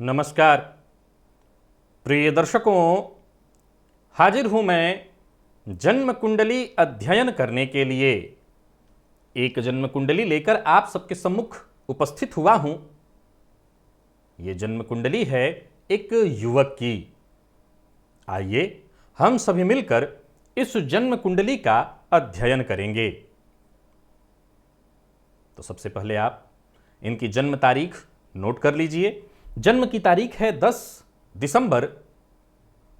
नमस्कार प्रिय दर्शकों, हाजिर हूं मैं जन्म कुंडली अध्ययन करने के लिए। एक जन्म कुंडली लेकर आप सबके सम्मुख उपस्थित हुआ हूं। यह जन्म कुंडली है एक युवक की। आइए हम सभी मिलकर इस जन्म कुंडली का अध्ययन करेंगे। तो सबसे पहले आप इनकी जन्म तारीख नोट कर लीजिए। जन्म की तारीख है 10 दिसंबर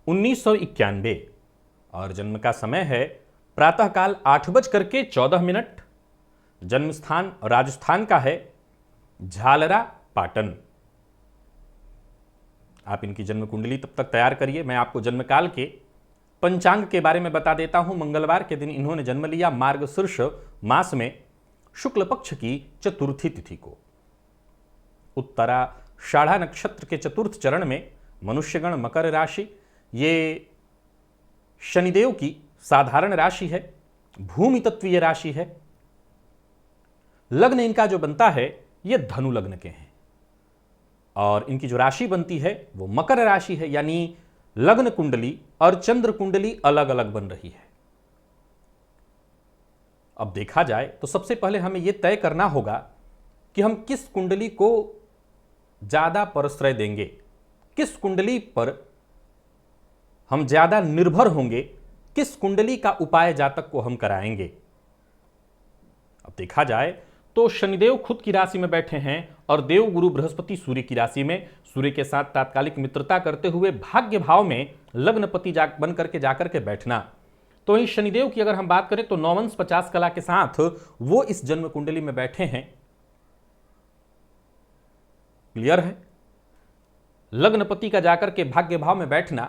1991 और जन्म का समय है प्रातःकाल 8:14। जन्म स्थान राजस्थान का है, झालरा पाटन। आप इनकी जन्म कुंडली तब तक तैयार करिए। मैं आपको जन्मकाल के पंचांग के बारे में बता देता हूं। मंगलवार के दिन इन्होंने जन्म लिया, मार्गशीर्ष मास में शुक्ल पक्ष की चतुर्थी तिथि को। उत्तराषाढ़ा नक्षत्र के चतुर्थ चरण में मनुष्यगण मकर राशि, ये शनिदेव की साधारण राशि है, भूमि तत्वीय राशि है। लग्न इनका जो बनता है ये धनु लग्न के हैं और इनकी जो राशि बनती है वो मकर राशि है, यानी लग्न कुंडली और चंद्र कुंडली अलग अलग बन रही है। अब देखा जाए तो सबसे पहले हमें यह तय करना होगा कि हम किस कुंडली को ज्यादा प्रश्रय देंगे, किस कुंडली पर हम ज्यादा निर्भर होंगे, किस कुंडली का उपाय जातक को हम कराएंगे। अब देखा जाए तो शनिदेव खुद की राशि में बैठे हैं और देव गुरु बृहस्पति सूर्य की राशि में, सूर्य के साथ तात्कालिक मित्रता करते हुए भाग्य भाव में लग्नपति बन करके जाकर के बैठना। तो वहीं शनिदेव की अगर हम बात करें तो 9 कला के साथ वो इस जन्म कुंडली में बैठे हैं। क्लियर है? लग्नपति का जाकर के भाग्य भाव में बैठना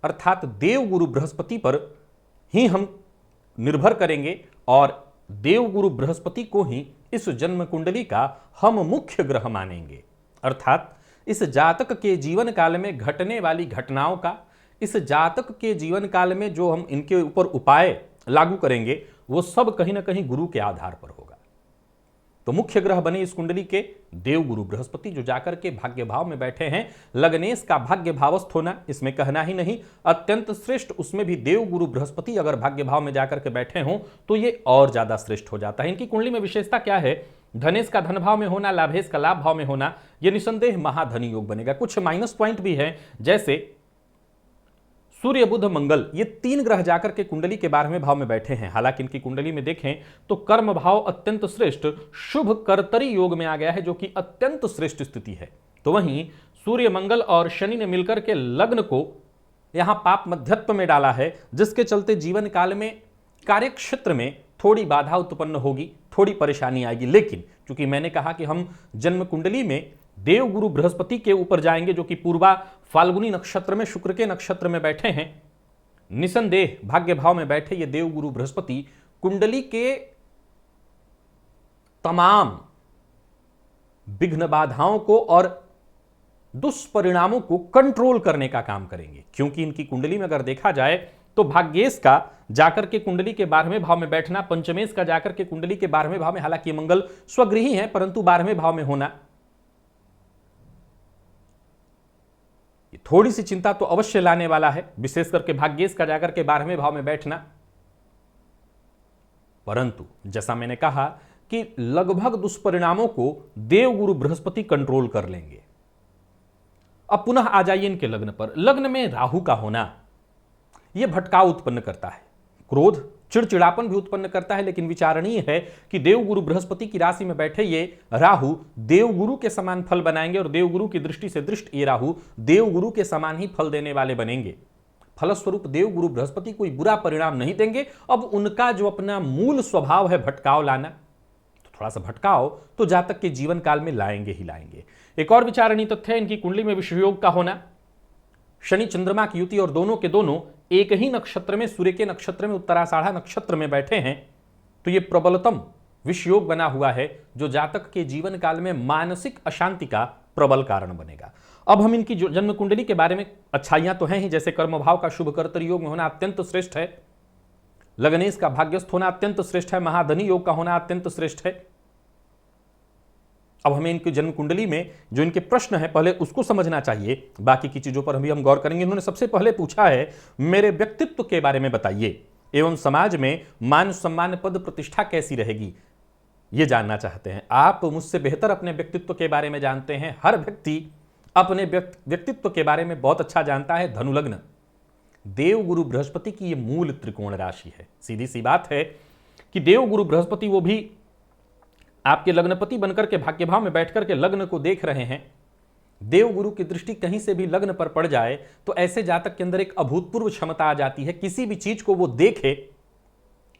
अर्थात देव गुरु बृहस्पति पर ही हम निर्भर करेंगे और देव गुरु बृहस्पति को ही इस जन्म कुंडली का हम मुख्य ग्रह मानेंगे। अर्थात इस जातक के जीवन काल में घटने वाली घटनाओं का, इस जातक के जीवन काल में जो हम इनके ऊपर उपाय लागू करेंगे वो सब कहीं ना कहीं गुरु के आधार पर होगा। तो मुख्य ग्रह बने इस कुंडली के देव गुरु बृहस्पति, जो जाकर के भाग्य भाव में बैठे हैं। लग्नेश का भाग्य भावस्थ होना इसमें कहना ही नहीं, अत्यंत श्रेष्ठ। उसमें भी देव गुरु बृहस्पति अगर भाग्य भाव में जाकर के बैठे हों तो ये और ज्यादा श्रेष्ठ हो जाता है। इनकी कुंडली में विशेषता क्या है? धनेश का धन भाव में होना, लाभेश का लाभ भाव में होना, यह निसंदेह महाधनी योग बनेगा। कुछ माइनस पॉइंट भी है, जैसे सूर्य बुध मंगल, ये 3 ग्रह जाकर के कुंडली के 12वें भाव में बैठे हैं। हालांकि इनकी कुंडली में देखें तो कर्म भाव अत्यंत श्रेष्ठ शुभ कर्तरी योग में आ गया है, जो कि अत्यंत श्रेष्ठ स्थिति है। तो वहीं सूर्य मंगल और शनि ने मिलकर के लग्न को यहां पाप मध्यत्व में डाला है, जिसके चलते जीवन काल में कार्य क्षेत्र में थोड़ी बाधा उत्पन्न होगी, थोड़ी परेशानी आएगी। लेकिन चूंकि मैंने कहा कि हम जन्म कुंडली में देव गुरु बृहस्पति के ऊपर जाएंगे, जो कि पूर्वा फाल्गुनी नक्षत्र में शुक्र के नक्षत्र में बैठे हैं, निसंदेह भाग्य भाव में बैठे ये देव गुरु बृहस्पति कुंडली के तमाम विघ्न बाधाओं को और दुष्परिणामों को कंट्रोल करने का काम करेंगे। क्योंकि इनकी कुंडली में अगर देखा जाए तो भाग्येश का जाकर के कुंडली के 12वें भाव में बैठना, पंचमेश का जाकर के कुंडली के 12वें भाव में, हालांकि मंगल स्वगृही है परंतु 12वें भाव में होना, थोड़ी सी चिंता तो अवश्य लाने वाला है, विशेष करके भाग्येश का जाकर के 12वें भाव में बैठना। परंतु जैसा मैंने कहा कि लगभग दुष्परिणामों को देव गुरु बृहस्पति कंट्रोल कर लेंगे। अब पुनः आ जाइए इनके लग्न पर। लग्न में राहु का होना यह भटकाव उत्पन्न करता है, क्रोध, चिड़चिड़ापन भी उत्पन्न करता है। लेकिन विचारणीय है कि देवगुरु बृहस्पति की राशि में बैठे ये राहु देवगुरु के समान फल बनाएंगे और देवगुरु की दृष्टि से दृष्ट ये राहु देवगुरु के समान ही फल देने वाले बनेंगे। फलस्वरूप देवगुरु बृहस्पति कोई बुरा परिणाम नहीं देंगे। अब उनका जो अपना मूल स्वभाव है भटकाव लाना, तो थोड़ा सा भटकाव तो जातक के जीवन काल में लाएंगे ही लाएंगे। एक और विचारणीय तथ्य है इनकी कुंडली में विषयोग का होना। शनि चंद्रमा की युति और दोनों के दोनों एक ही नक्षत्र में, सूर्य के नक्षत्र में, उत्तराषाढ़ा नक्षत्र में बैठे हैं, तो यह प्रबलतम विषयोग बना हुआ है, जो जातक के जीवन काल में मानसिक अशांति का प्रबल कारण बनेगा। अब हम इनकी जन्म कुंडली के बारे में, अच्छाइयां तो हैं ही, जैसे कर्म भाव का शुभ कर्तरी योग में होना अत्यंत श्रेष्ठ है, लग्नेश का भाग्यस्थ होना अत्यंत श्रेष्ठ है, महाधनी योग का होना अत्यंत श्रेष्ठ है, अब हमें इनकी जन्म कुंडली में जो इनके प्रश्न है पहले उसको समझना चाहिए, बाकी की चीजों पर भी हम गौर करेंगे। इन्होंने सबसे पहले पूछा है मेरे व्यक्तित्व के बारे में बताइए एवं समाज में मान सम्मान पद प्रतिष्ठा कैसी रहेगी, ये जानना चाहते हैं। आप मुझसे बेहतर अपने व्यक्तित्व के बारे में जानते हैं। हर व्यक्ति अपने व्यक्तित्व के बारे में बहुत अच्छा जानता है। धनु लग्न, देवगुरु बृहस्पति की ये मूल त्रिकोण राशि है। सीधी सी बात है कि देवगुरु बृहस्पति वो भी आपके लग्नपति बनकर के भाग्य भाव में बैठकर के लग्न को देख रहे हैं। देवगुरु की दृष्टि कहीं से भी लग्न पर पड़ जाए तो ऐसे जातक के अंदर एक अभूतपूर्व क्षमता आ जाती है। किसी भी चीज को वो देखे,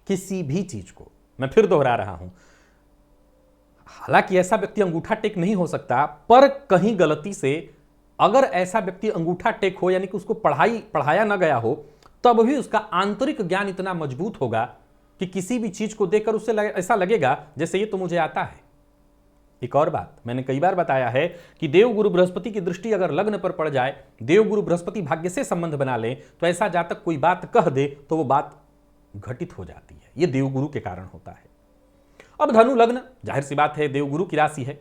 किसी भी चीज को, मैं फिर दोहरा रहा हूं, हालांकि ऐसा व्यक्ति अंगूठा टेक नहीं हो सकता, पर कहीं गलती से अगर ऐसा व्यक्ति अंगूठा टेक हो, यानी कि उसको पढ़ाया ना गया हो, तब भी उसका आंतरिक ज्ञान इतना मजबूत होगा कि किसी भी चीज को देखकर उससे ऐसा लगेगा जैसे ये तो मुझे आता है। एक और बात मैंने कई बार बताया है कि देवगुरु बृहस्पति की दृष्टि अगर लग्न पर पड़ जाए, देवगुरु बृहस्पति भाग्य से संबंध बना ले, तो ऐसा जातक कोई बात कह दे तो वो बात घटित हो जाती है। ये देवगुरु के कारण होता है। अब धनु लग्न, जाहिर सी बात है देवगुरु की राशि है।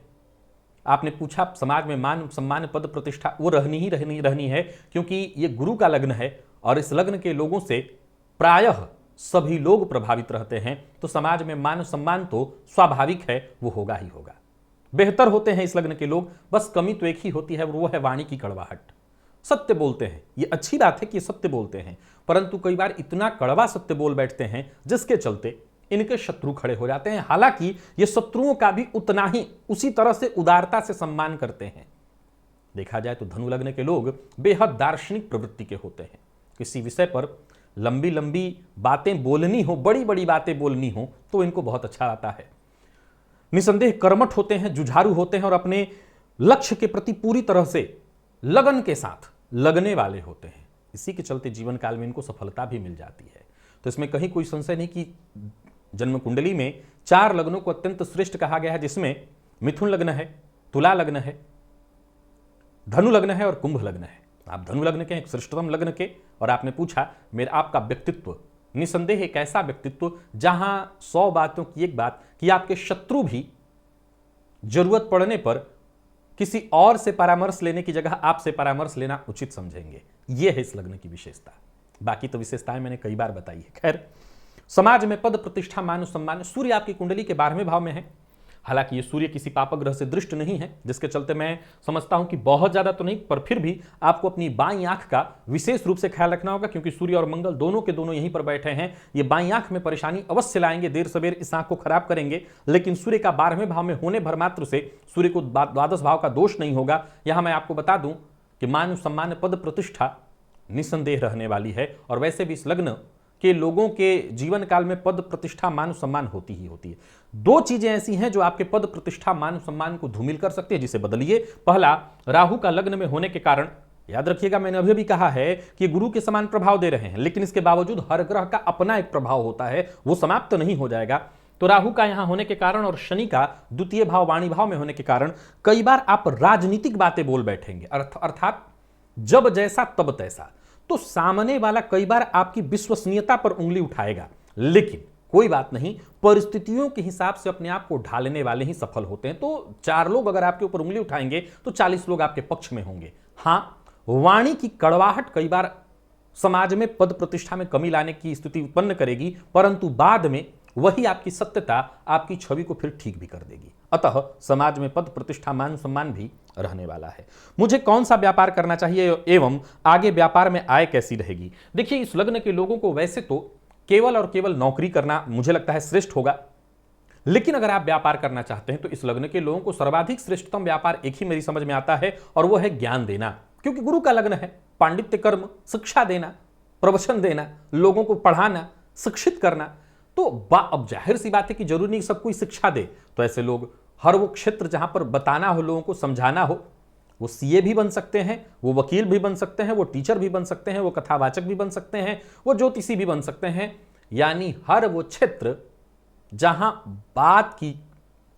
आपने पूछा समाज में मान सम्मान पद प्रतिष्ठा, वो रहनी है क्योंकि ये गुरु का लग्न है और इस लग्न के लोगों से प्रायः सभी लोग प्रभावित रहते हैं, तो समाज में मान सम्मान तो स्वाभाविक है, वो होगा ही होगा। बेहतर होते हैं इस लग्न के लोग, बस कमी तो एक ही होती है, वो है वाणी की कड़वाहट। सत्य बोलते हैं, ये अच्छी बात है कि सत्य बोलते हैं, परंतु कई बार इतना कड़वा सत्य बोल बैठते हैं जिसके चलते इनके शत्रु खड़े हो जाते हैं। हालांकि ये शत्रुओं का भी उतना ही उसी तरह से उदारता से सम्मान करते हैं। देखा जाए तो धनु लग्न के लोग बेहद दार्शनिक प्रवृत्ति के होते हैं। किसी विषय पर लंबी लंबी बातें बोलनी हो, बड़ी बड़ी बातें बोलनी हो, तो इनको बहुत अच्छा आता है। निसंदेह कर्मठ होते हैं, जुझारू होते हैं और अपने लक्ष्य के प्रति पूरी तरह से लगन के साथ लगने वाले होते हैं। इसी के चलते जीवन काल में इनको सफलता भी मिल जाती है। तो इसमें कहीं कोई संशय नहीं कि जन्म कुंडली में 4 लग्नों को अत्यंत श्रेष्ठ कहा गया है, जिसमें मिथुन लग्न है, तुला लग्न है, धनु लग्न है और कुंभ लग्न है। आप धनु लग्न के, एक श्रेष्ठतम लग्न के, और आपने पूछा मेरा आपका व्यक्तित्व। निसंदेह एक ऐसा व्यक्तित्व जहां 100 बातों की एक बात कि आपके शत्रु भी जरूरत पड़ने पर किसी और से परामर्श लेने की जगह आपसे परामर्श लेना उचित समझेंगे। यह है इस लग्न की विशेषता। बाकी तो विशेषताएं मैंने कई बार बताई है। खैर, समाज में पद प्रतिष्ठा मान सम्मान, सूर्य आपकी कुंडली के 12वें भाव में है। हालांकि ये सूर्य किसी पापक ग्रह से दृष्ट नहीं है, जिसके चलते मैं समझता हूं कि बहुत ज्यादा तो नहीं, पर फिर भी आपको अपनी बाईं आंख का विशेष रूप से ख्याल रखना होगा, क्योंकि सूर्य और मंगल दोनों के दोनों यहीं पर बैठे हैं। ये बाईं आंख में परेशानी अवश्य लाएंगे, देर सवेर इस आंख को खराब करेंगे। लेकिन सूर्य का 12वें भाव में होने भर मात्र से सूर्य को द्वादश भाव का दोष नहीं होगा। यहां मैं आपको बता दूं कि मान सम्मान पद प्रतिष्ठा निसंदेह रहने वाली है। और वैसे भी इस लग्न के लोगों के जीवन काल में पद प्रतिष्ठा मान सम्मान होती ही होती है। 2 चीजें ऐसी हैं जो आपके पद प्रतिष्ठा मान सम्मान को धूमिल कर सकती है, जिसे बदलिए। पहला, राहु का लग्न में होने के कारण, याद रखिएगा मैंने अभी भी कहा है कि गुरु के समान प्रभाव दे रहे हैं, लेकिन इसके बावजूद हर ग्रह का अपना एक प्रभाव होता है, वो समाप्त नहीं हो जाएगा। तो राहु का यहां होने के कारण और शनि का द्वितीय भाव वाणी भाव में होने के कारण कई बार आप राजनीतिक बातें बोल बैठेंगे, अर्थात जब जैसा तब तैसा। तो सामने वाला कई बार आपकी विश्वसनीयता पर उंगली उठाएगा, लेकिन कोई बात नहीं, परिस्थितियों के हिसाब से अपने आप को ढालने वाले ही सफल होते हैं। तो 4 लोग अगर आपके ऊपर उंगली उठाएंगे तो 40 लोग आपके पक्ष में होंगे। हां, वाणी की कड़वाहट कई बार समाज में पद प्रतिष्ठा में कमी लाने की स्थिति उत्पन्न करेगी, परंतु बाद में वही आपकी सत्यता आपकी छवि को फिर ठीक भी कर देगी। अतः समाज में पद प्रतिष्ठा मान सम्मान भी रहने वाला है। मुझे कौन सा व्यापार करना चाहिए एवं आगे व्यापार में आय कैसी रहेगी? देखिए, इस लग्न के लोगों को वैसे तो केवल और केवल नौकरी करना मुझे लगता है श्रेष्ठ होगा, लेकिन अगर आप व्यापार करना चाहते हैं तो इस लग्न के लोगों को सर्वाधिक श्रेष्ठतम व्यापार एक ही मेरी समझ में आता है, और वो है ज्ञान देना। क्योंकि गुरु का लग्न है, पांडित्य कर्म, शिक्षा देना, प्रवचन देना, लोगों को पढ़ाना, शिक्षित करना। तो अब जाहिर सी बात है कि जरूरी नहीं सब कोई शिक्षा दे, तो ऐसे लोग हर वो क्षेत्र जहां पर बताना हो, लोगों को समझाना हो, वो सीए भी बन सकते हैं, वो वकील भी बन सकते हैं, वो टीचर भी बन सकते हैं, वो कथावाचक भी बन सकते हैं, वो ज्योतिषी भी बन सकते हैं। यानी हर वो क्षेत्र जहां बात की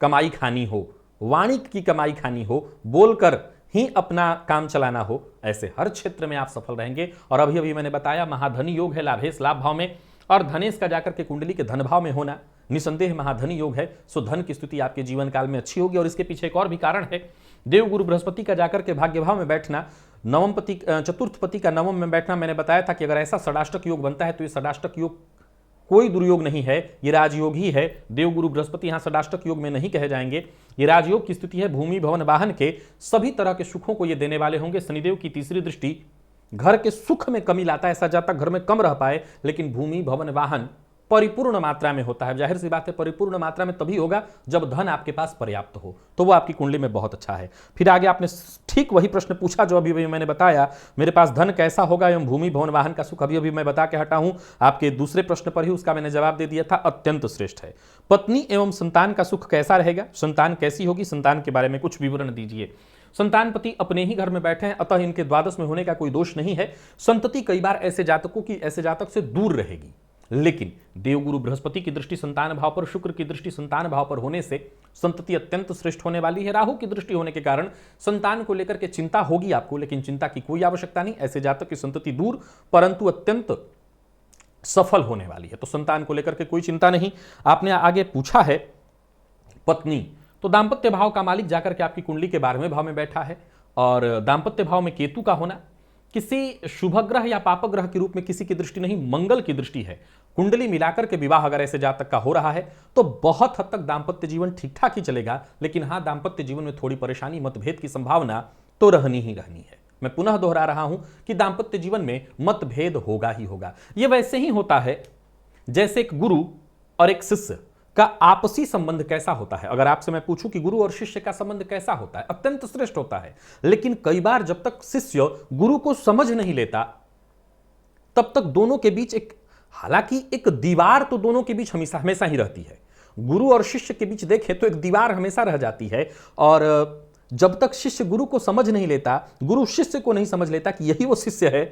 कमाई खानी हो, वाणी की कमाई खानी हो, बोलकर ही अपना काम चलाना हो, ऐसे हर क्षेत्र में आप सफल रहेंगे। और अभी अभी मैंने बताया महाधनी योग है लाभेश लाभ भाव में, और धनेश का जाकर के कुंडली के धन भाव में होना निसंदेह महाधनी योग है। सो धन की स्थिति आपके जीवन काल में अच्छी होगी। और इसके पीछे एक और भी कारण है, देवगुरु बृहस्पति का जाकर के भाग्य भाव में बैठना, नवम पति चतुर्थ पति का नवम में बैठना। मैंने बताया था कि अगर ऐसा षडाष्टक योग बनता है तो ये षडाष्टक योग कोई दुर्योग नहीं है, ये राजयोग ही है। देवगुरु बृहस्पति यहां षडाष्टक योग में नहीं कहे जाएंगे, ये राजयोग की स्थिति है। भूमि भवन वाहन के सभी तरह के सुखों को ये देने वाले होंगे। शनिदेव की तीसरी दृष्टि घर के सुख में कमी लाता है, ऐसा जातक घर में कम रह पाए, लेकिन भूमि भवन वाहन परिपूर्ण मात्रा में होता है। जाहिर सी बात है, परिपूर्ण मात्रा में तभी होगा जब धन आपके पास पर्याप्त हो, तो वो आपकी कुंडली में बहुत अच्छा है। फिर आगे आपने ठीक वही प्रश्न पूछा जो अभी मैंने बताया, मेरे पास धन कैसा होगा एवं भूमि भवन वाहन का सुख। अभी मैं बता के हटा हूं, आपके दूसरे प्रश्न पर ही उसका मैंने जवाब दे दिया था, अत्यंत श्रेष्ठ है। पत्नी एवं संतान का सुख कैसा रहेगा, संतान कैसी होगी, संतान के बारे में कुछ विवरण दीजिए। संतान पति अपने ही घर में बैठे हैं, अतः इनके द्वादश में होने का कोई दोष नहीं है। संतति कई बार ऐसे जातक से दूर रहेगी, लेकिन देवगुरु बृहस्पति की दृष्टि संतान भाव पर, शुक्र की दृष्टि संतान भाव पर होने से संतति अत्यंत श्रेष्ठ होने वाली है। राहु की दृष्टि होने के कारण संतान को लेकर के चिंता होगी आपको, लेकिन चिंता की कोई आवश्यकता नहीं। ऐसे जातक की संतति दूर परंतु अत्यंत सफल होने वाली है, तो संतान को लेकर के कोई चिंता नहीं। आपने आगे पूछा है पत्नी, तो दाम्पत्य भाव का मालिक जाकर के आपकी कुंडली के 12वें भाव में बैठा है, और दाम्पत्य भाव में केतु का होना किसी शुभ ग्रह या पाप ग्रह के रूप में किसी की दृष्टि नहीं, मंगल की दृष्टि है। कुंडली मिलाकर के विवाह अगर ऐसे जातक का हो रहा है तो बहुत हद तक दाम्पत्य जीवन ठीक ठाक ही चलेगा, लेकिन हाँ, दाम्पत्य जीवन में थोड़ी परेशानी, मतभेद की संभावना तो रहनी ही रहनी है। मैं पुनः दोहरा रहा हूं कि दाम्पत्य जीवन में मतभेद होगा ही होगा। यह वैसे ही होता है जैसे एक गुरु और एक शिष्य का आपसी संबंध कैसा होता है। अगर आपसे मैं पूछूं कि गुरु और शिष्य का संबंध कैसा होता है, अत्यंत श्रेष्ठ होता है। लेकिन कई बार जब तक शिष्य गुरु को समझ नहीं लेता तब तक दोनों के बीच हालांकि एक दीवार तो दोनों के बीच हमेशा ही रहती है। गुरु और शिष्य के बीच देखें तो एक दीवार हमेशा रह जाती है, और जब तक शिष्य गुरु को समझ नहीं लेता, गुरु शिष्य को नहीं समझ लेता कि यही वो शिष्य है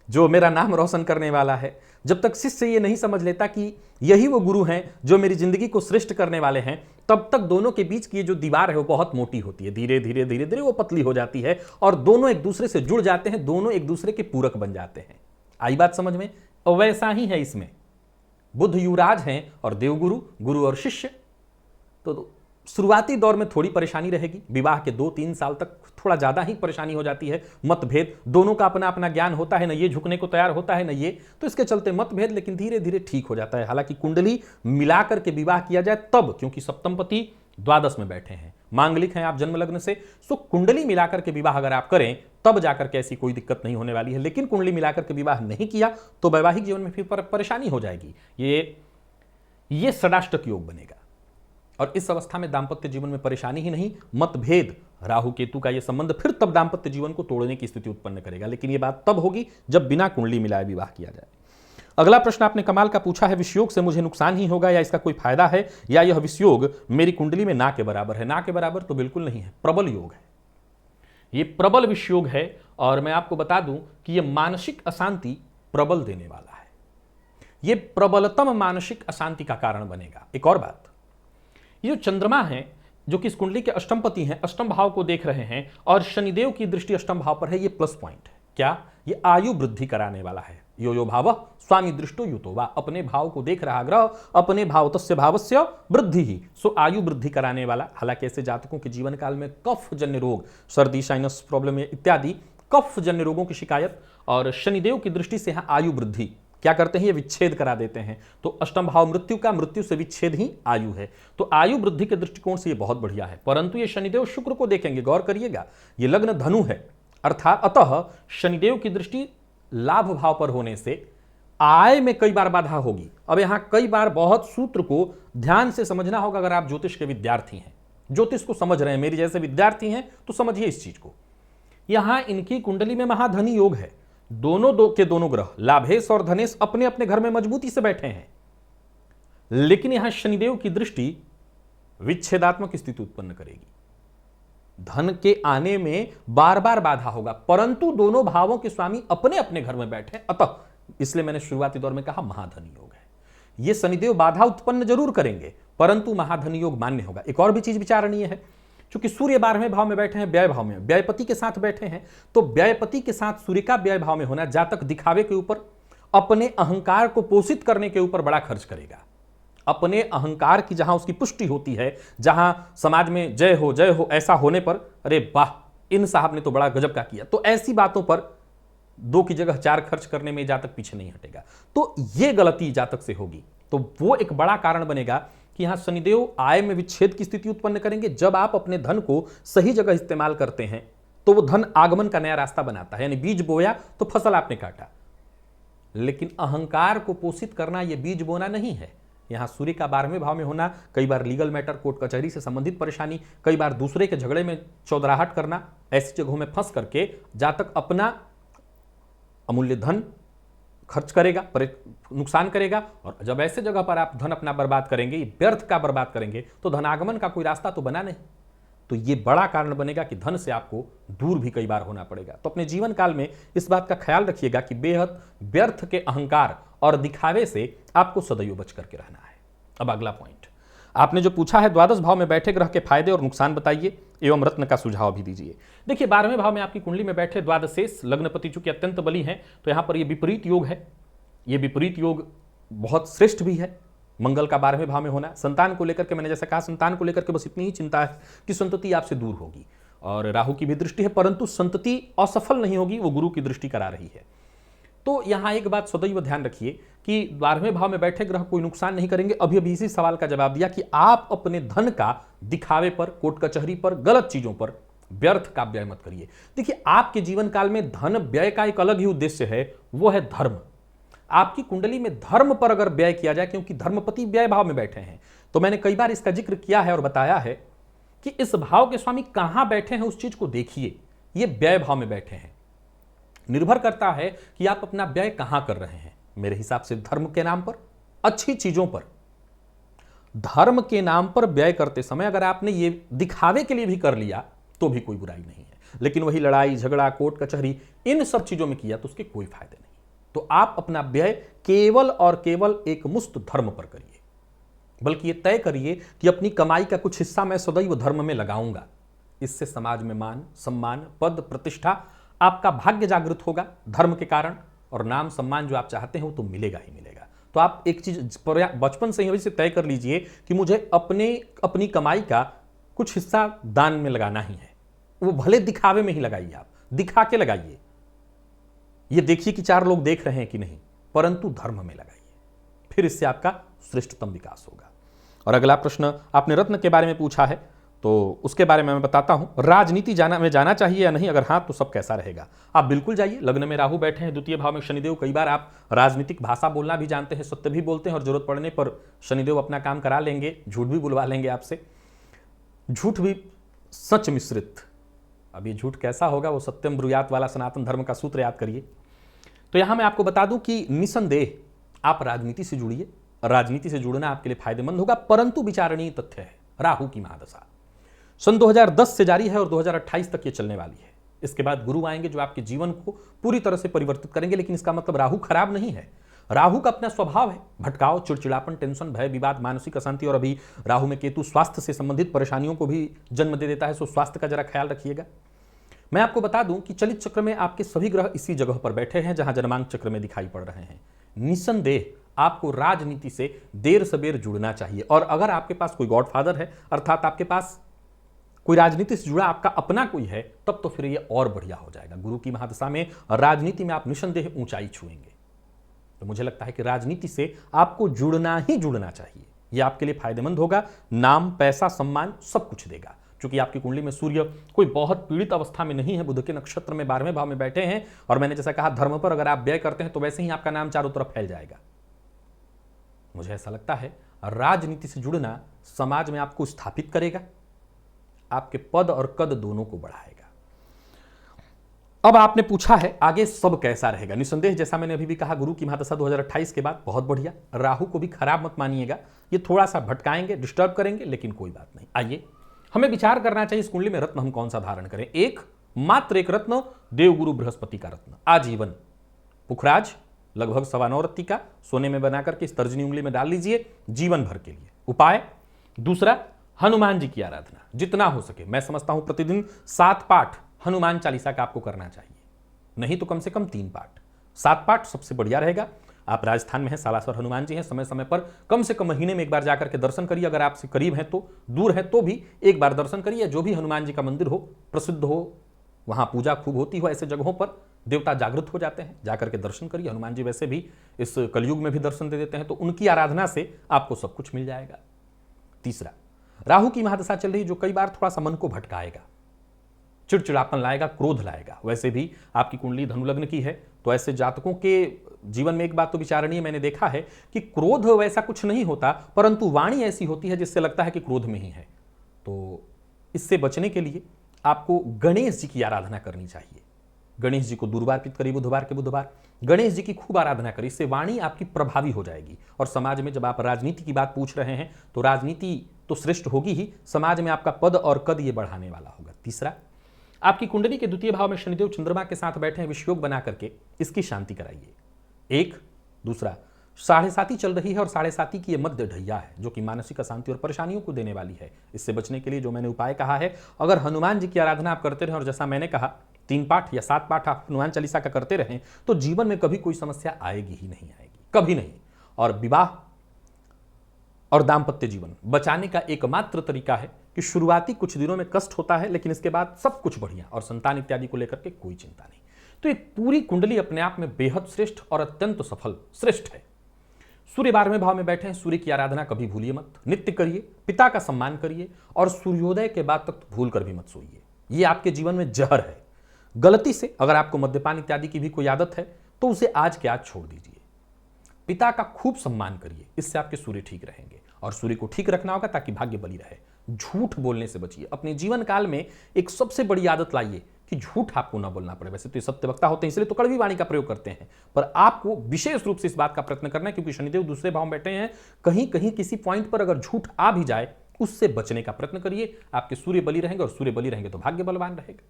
जो मेरा नाम रोशन करने वाला है, जब तक शिष्य ये नहीं समझ लेता कि यही वो गुरु हैं जो मेरी जिंदगी को श्रेष्ठ करने वाले हैं, तब तक दोनों के बीच की जो दीवार है वो बहुत मोटी होती है। धीरे धीरे धीरे धीरे वो पतली हो जाती है और दोनों एक दूसरे से जुड़ जाते हैं, दोनों एक दूसरे के पूरक बन जाते हैं। आई बात समझ में? और वैसा ही है इसमें, बुध युवराज हैं और देवगुरु, गुरु और शिष्य। तो शुरुआती दौर में थोड़ी परेशानी रहेगी, विवाह के 2-3 साल तक थोड़ा ज्यादा ही परेशानी हो जाती है। मतभेद, दोनों का अपना अपना ज्ञान होता है, ना ये झुकने को तैयार होता है ना ये, तो इसके चलते मतभेद, लेकिन धीरे धीरे ठीक हो जाता है। हालांकि कुंडली मिलाकर के विवाह किया जाए तब, क्योंकि सप्तमपति द्वादश में बैठे हैं, मांगलिक हैं आप जन्म लग्न से, सो कुंडली मिलाकर के विवाह अगर आप करें तब जाकर के ऐसी कोई दिक्कत नहीं होने वाली है। लेकिन कुंडली मिलाकर के विवाह नहीं किया तो वैवाहिक जीवन में फिर परेशानी हो जाएगी। ये षडाष्टक योग बनेगा, और इस अवस्था में दाम्पत्य जीवन में परेशानी ही नहीं, मतभेद, राहु केतु का यह संबंध फिर तब दाम्पत्य जीवन को तोड़ने की स्थिति उत्पन्न करेगा। लेकिन यह बात तब होगी जब बिना कुंडली मिलाए विवाह किया जाए। अगला प्रश्न आपने कमाल का पूछा है, विषयोग से मुझे नुकसान ही होगा या इसका कोई फायदा है, या यह विषयोग मेरी कुंडली में ना के बराबर है? ना के बराबर तो बिल्कुल नहीं है, प्रबल योग है, ये प्रबल विषयोग है। और मैं आपको बता दूं कि यह मानसिक अशांति प्रबल देने वाला है, यह प्रबलतम मानसिक अशांति का कारण बनेगा। एक और बात, ये जो चंद्रमा है जो कि इस कुंडली के अष्टमपति हैं, अष्टम भाव को देख रहे हैं और शनिदेव की दृष्टि अष्टम भाव पर है, ये प्लस पॉइंट है। क्या? ये आयु वृद्धि कराने वाला है। यो यो भाव स्वामी दृष्टो युतो वा, अपने भाव को देख रहा ग्रह, अपने भाव तस्य भावस्य वृद्धि ही, सो आयु वृद्धि कराने वाला। हालांकि ऐसे जातकों के जीवन काल में कफ जन्य रोग, सर्दी, साइनस प्रॉब्लम इत्यादि कफ जन्य रोगों की शिकायत, और शनिदेव की दृष्टि से यहां आयु वृद्धि क्या करते हैं, ये विच्छेद करा देते हैं। तो अष्टम भाव मृत्यु का, मृत्यु से विच्छेद ही आयु है, तो आयु वृद्धि के दृष्टिकोण से ये बहुत बढ़िया है। परंतु ये शनिदेव शुक्र को देखेंगे, गौर करिएगा, ये लग्न धनु है, अर्थात अतः शनिदेव की दृष्टि लाभ भाव पर होने से आय में कई बार बाधा होगी। अब यहां कई बार बहुत सूत्र को ध्यान से समझना होगा। अगर आप ज्योतिष के विद्यार्थी हैं, ज्योतिष को समझ रहे हैं, मेरे जैसे विद्यार्थी हैं, तो समझिए इस चीज को। यहां इनकी कुंडली में महाधनी योग है, दोनों के दोनों ग्रह लाभेश और धनेश अपने अपने घर में मजबूती से बैठे हैं, लेकिन यहां शनिदेव की दृष्टि विच्छेदात्मक स्थिति उत्पन्न करेगी, धन के आने में बार बार बाधा होगा, परंतु दोनों भावों के स्वामी अपने अपने घर में बैठे, अतः इसलिए मैंने शुरुआती दौर में कहा महाधनी योग है। यह शनिदेव बाधा उत्पन्न जरूर करेंगे, परंतु महाधनी योग मान्य होगा। एक और भी चीज विचारणीय है, क्योंकि सूर्य 12वें भाव में बैठे हैं, व्यय भाव में, व्ययपति के साथ बैठे हैं, तो व्ययपति के साथ सूर्य का व्यय भाव में होना जातक दिखावे के ऊपर, अपने अहंकार को पोषित करने के ऊपर बड़ा खर्च करेगा। अपने अहंकार की जहां उसकी पुष्टि होती है, जहां समाज में जय हो ऐसा होने पर अरे वाह, इन साहब ने तो बड़ा गजब का किया, तो ऐसी बातों पर 2 की जगह 4 खर्च करने में जातक पीछे नहीं हटेगा। तो यह गलती जातक से होगी, तो वो एक बड़ा कारण बनेगा कि यहां शनिदेव आय में विच्छेद की स्थिति उत्पन्न करेंगे। जब आप अपने धन को सही जगह इस्तेमाल करते हैं तो वो धन आगमन का नया रास्ता बनाता है, यानी बीज बोया तो फसल आपने काटा। लेकिन अहंकार को पोषित करना यह बीज बोना नहीं है। यहां सूर्य का 12वें भाव में होना, कई बार लीगल मैटर, कोर्ट कचहरी से संबंधित परेशानी, कई बार दूसरे के झगड़े में चौधराहट करना, ऐसी जगहों में फंस करके जातक अपना अमूल्य धन खर्च करेगा, नुकसान करेगा। और जब ऐसे जगह पर आप धन अपना बर्बाद करेंगे, व्यर्थ का बर्बाद करेंगे, तो धनागमन का कोई रास्ता तो बना नहीं। तो ये बड़ा कारण बनेगा कि धन से आपको दूर भी कई बार होना पड़ेगा। तो अपने जीवन काल में इस बात का ख्याल रखिएगा कि बेहद व्यर्थ के अहंकार और दिखावे से आपको सदैव बच करके रहना है। अब अगला पॉइंट आपने जो पूछा है, द्वादश भाव में बैठे ग्रह के फायदे और नुकसान बताइए एवं रत्न का सुझाव भी दीजिए। देखिए, 12वें भाव में आपकी कुंडली में बैठे द्वादशेष लग्नपति चूंकि अत्यंत बली हैं, तो यहां पर यह विपरीत योग है। यह विपरीत योग बहुत श्रेष्ठ भी है। मंगल का 12वें भाव में होना, संतान को लेकर के, मैंने जैसा कहा, संतान को लेकर के बस इतनी ही चिंता है कि संतति आपसे दूर होगी। और राहु की भी दृष्टि है, परंतु संतति असफल नहीं होगी, वो गुरु की दृष्टि करा रही है। तो यहां एक बात सदैव ध्यान रखिए कि 12वें भाव में बैठे ग्रह कोई नुकसान नहीं करेंगे। अभी इसी सवाल का जवाब दिया कि आप अपने धन का दिखावे पर, कोर्ट कचहरी पर, गलत चीजों पर, व्यर्थ का व्यय मत करिए। देखिए, आपके जीवन काल में धन व्यय का एक अलग ही उद्देश्य है, वो है धर्म। आपकी कुंडली में धर्म पर अगर व्यय किया जाए, क्योंकि धर्मपति व्यय भाव में बैठे हैं, तो मैंने कई बार इसका जिक्र किया है और बताया है कि इस भाव के स्वामी कहां बैठे हैं, उस चीज को देखिए। ये व्यय भाव में बैठे हैं। निर्भर करता है कि आप अपना व्यय कहां कर रहे हैं। मेरे हिसाब से धर्म के नाम पर, अच्छी चीजों पर, धर्म के नाम पर व्यय करते समय अगर आपने ये दिखावे के लिए भी कर लिया तो भी कोई बुराई नहीं है। लेकिन वही लड़ाई झगड़ा, कोर्ट कचहरी, इन सब चीजों में किया तो उसके कोई फायदे नहीं। तो आप अपना व्यय केवल और केवल एक मुस्त धर्म पर करिए। बल्कि यह तय करिए कि अपनी कमाई का कुछ हिस्सा मैं सदैव धर्म में लगाऊंगा। इससे समाज में मान, सम्मान, पद, प्रतिष्ठा, आपका भाग्य जागृत होगा धर्म के कारण, और नाम सम्मान जो आप चाहते हैं वो तो मिलेगा ही मिलेगा। तो आप एक चीज बचपन से ही तय कर लीजिए कि मुझे अपनी कमाई का कुछ हिस्सा दान में लगाना ही है। वो भले दिखावे में ही लगाइए, आप दिखा के लगाइए, ये देखिए कि 4 लोग देख रहे हैं कि नहीं, परंतु धर्म में लगाइए, फिर इससे आपका श्रेष्ठतम विकास होगा। और अगला प्रश्न आपने रत्न के बारे में पूछा है, तो उसके बारे में मैं बताता हूं। राजनीति जाना चाहिए या नहीं, अगर हां तो सब कैसा रहेगा? आप बिल्कुल जाइए। लग्न में राहु बैठे हैं, द्वितीय भाव में शनिदेव। कई बार आप राजनीतिक भाषा बोलना भी जानते हैं, सत्य भी बोलते हैं, और जरूरत पड़ने पर शनिदेव अपना काम करा लेंगे, झूठ भी बुलवा लेंगे आपसे, झूठ भी सच मिश्रित। अब ये झूठ कैसा होगा, वो सत्यम ब्रूयात वाला सनातन धर्म का सूत्र याद करिए। तो यहां मैं आपको बता दूं कि निसंदेह आप राजनीति से जुड़िए। राजनीति से जुड़ना आपके लिए फायदेमंद होगा, परंतु विचारणीय तथ्य है राहु की महादशा सन 2010 से जारी है और 2028 तक ये चलने वाली है। इसके बाद गुरु आएंगे जो आपके जीवन को पूरी तरह से परिवर्तित करेंगे। लेकिन इसका मतलब राहु खराब नहीं है। राहु का अपना स्वभाव है, भटकाव, चिड़चिड़ापन, टेंशन, भय, विवाद, मानसिक अशांति, और अभी राहु में केतु स्वास्थ्य से संबंधित परेशानियों को भी जन्म दे देता है। सो स्वास्थ्य का जरा ख्याल रखिएगा। मैं आपको बता दूं कि चलित चक्र में आपके सभी ग्रह इसी जगह पर बैठे हैं जहां जन्मांक चक्र में दिखाई पड़ रहे हैं। निसंदेह आपको राजनीति से देर सबेर जुड़ना चाहिए। और अगर आपके पास कोई गॉडफादर है, अर्थात आपके पास कोई राजनीति से जुड़ा आपका अपना कोई है, तब तो फिर ये और बढ़िया हो जाएगा। गुरु की महादशा में राजनीति में आप निसंदेह ऊंचाई छुएंगे। तो मुझे लगता है कि राजनीति से आपको जुड़ना ही जुड़ना चाहिए। यह आपके लिए फायदेमंद होगा। नाम, पैसा, सम्मान सब कुछ देगा। क्योंकि आपकी कुंडली में सूर्य कोई बहुत पीड़ित अवस्था में नहीं है, बुध के नक्षत्र में 12वें भाव में बैठे हैं। और मैंने जैसा कहा, धर्म पर अगर आप व्यय करते हैं तो वैसे ही आपका नाम चारों तरफ फैल जाएगा। मुझे ऐसा लगता है राजनीति से जुड़ना समाज में आपको स्थापित करेगा, आपके पद और कद दोनों को बढ़ाएगा। अब आपने पूछा है आगे सब कैसा रहेगा। निसंदेह जैसा मैंने अभी भी कहा, गुरु की महादशा 2028 के बाद बहुत बढ़िया। राहु को भी खराब मत मानिएगा, ये थोड़ा सा भटकाएंगे, डिस्टर्ब करेंगे, लेकिन कोई बात नहीं। आइए हमें विचार करना चाहिए इस कुंडली में रत्न हम कौन सा धारण करें। मात्र एक रत्न, देवगुरु बृहस्पति का रत्न, आजीवन पुखराज, लगभग 9.25 रत्ती का, सोने में बनाकर के इस तर्जनी उंगली में डाल लीजिए जीवन भर के लिए। उपाय दूसरा, हनुमान जी की आराधना जितना हो सके। मैं समझता हूं प्रतिदिन 7 पाठ हनुमान चालीसा का आपको करना चाहिए, नहीं तो कम से कम 3 पाठ। 7 पाठ सबसे बढ़िया रहेगा। आप राजस्थान में हैं, सालासर हनुमान जी हैं, समय समय पर कम से कम महीने में एक बार जाकर के दर्शन करिए। अगर आपसे करीब हैं तो, दूर हैं तो भी एक बार दर्शन करिए। जो भी हनुमान जी का मंदिर हो, प्रसिद्ध हो, वहाँ पूजा खूब होती हो, ऐसे जगहों पर देवता जागृत हो जाते हैं, जाकर के दर्शन करिए। हनुमान जी वैसे भी इस कलयुग में भी दर्शन दे देते हैं, तो उनकी आराधना से आपको सब कुछ मिल जाएगा। तीसरा, राहु की महादशा चल रही जो कई बार थोड़ा सा मन को भटकाएगा, चिड़चिड़ापन लाएगा, क्रोध लाएगा। वैसे भी आपकी कुंडली धनु लग्न की है, तो ऐसे जातकों के जीवन में एक बात तो विचारणीय मैंने देखा है कि क्रोध वैसा कुछ नहीं होता, परंतु वाणी ऐसी होती है जिससे लगता है कि क्रोध में ही है। तो इससे बचने के लिए आपको गणेश जी की आराधना करनी चाहिए। गणेश जी को दुर्वार पित करिए, बुधवार के बुधवार गणेश जी की खूब आराधना करिए। इससे वाणी आपकी प्रभावी हो जाएगी। और समाज में जब आप राजनीति की बात पूछ रहे हैं तो राजनीति तो श्रेष्ठ होगी ही, समाज में आपका पद और कद ये बढ़ाने वाला होगा। तीसरा, आपकी कुंडली के द्वितीय भाव में शनिदेव चंद्रमा के साथ बैठे हैं, विषयोग बना करके इसकी शांति कराइए। एक, दूसरा, 7.5 चल रही है और 7.5 की ये मध्य ढैया है जो कि मानसिक अशांति और परेशानियों को देने वाली है। इससे बचने के लिए जो मैंने उपाय कहा है, अगर हनुमान जी की आराधना आप करते रहें और जैसा मैंने कहा 3 पाठ या 7 पाठ आप हनुमान चालीसा का करते रहें, तो जीवन में कभी कोई समस्या आएगी ही नहीं, आएगी कभी नहीं। और विवाह और दाम्पत्य जीवन बचाने का एकमात्र तरीका है कि शुरुआती कुछ दिनों में कष्ट होता है, लेकिन इसके बाद सब कुछ बढ़िया, और संतान इत्यादि को लेकर के कोई चिंता नहीं। तो एक पूरी कुंडली अपने आप में बेहद श्रेष्ठ और अत्यंत सफल श्रेष्ठ है। सूर्य 12वें भाव में बैठे हैं, सूर्य की आराधना कभी भूलिए मत, नित्य करिए, पिता का सम्मान करिए, और सूर्योदय के बाद तक भूल कर भी मत सोइए। ये आपके जीवन में जहर है। गलती से अगर आपको मद्यपान इत्यादि की भी कोई आदत है तो उसे आज के आज छोड़ दीजिए। पिता का खूब सम्मान करिए, इससे आपके सूर्य ठीक रहेंगे। और सूर्य को ठीक रखना होगा ताकि भाग्य बली रहे। झूठ बोलने से बचिए। अपने जीवन काल में एक सबसे बड़ी आदत लाइए कि झूठ आपको ना बोलना पड़े। वैसे तो ये सत्यवक्ता होते हैं इसलिए तो कड़वी वाणी का प्रयोग करते हैं, पर आपको विशेष रूप से इस बात का प्रयत्न करना है, क्योंकि शनिदेव दूसरे भाव में बैठे हैं। कहीं कहीं किसी पॉइंट पर अगर झूठ आ भी जाए, उससे बचने का प्रयत्न करिए। आपके सूर्य बली रहेंगे, और सूर्य बली रहेंगे तो भाग्य बलवान रहेगा,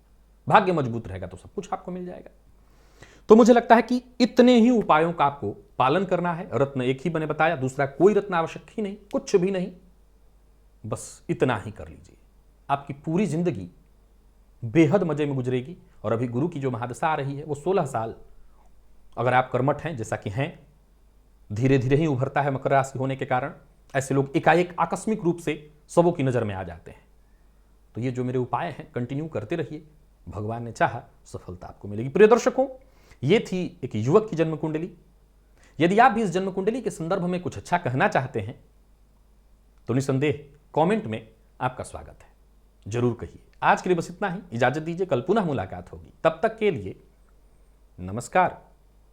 भाग्य मजबूत रहेगा तो सब कुछ आपको मिल जाएगा। तो मुझे लगता है कि इतने ही उपायों का आपको पालन करना है। रत्न एक ही मैंने बताया, दूसरा कोई रत्न आवश्यक ही नहीं, कुछ भी नहीं, बस इतना ही कर लीजिए। आपकी पूरी जिंदगी बेहद मजे में गुजरेगी। और अभी गुरु की जो महादशा आ रही है वो 16 साल, अगर आप कर्मठ हैं जैसा कि हैं, धीरे धीरे ही उभरता है मकर राशि होने के कारण। ऐसे लोग एकाएक आकस्मिक रूप से सबों की नजर में आ जाते हैं। तो ये जो मेरे उपाय हैं कंटिन्यू करते रहिए, भगवान ने चाहा सफलता आपको मिलेगी। प्रिय दर्शकों, ये थी एक युवक की जन्म कुंडली। यदि आप भी इस जन्म कुंडली के संदर्भ में कुछ अच्छा कहना चाहते हैं तो निसंदेह कमेंट में आपका स्वागत है, जरूर कहिए। आज के लिए बस इतना ही, इजाजत दीजिए, कल पुनः मुलाकात होगी। तब तक के लिए नमस्कार।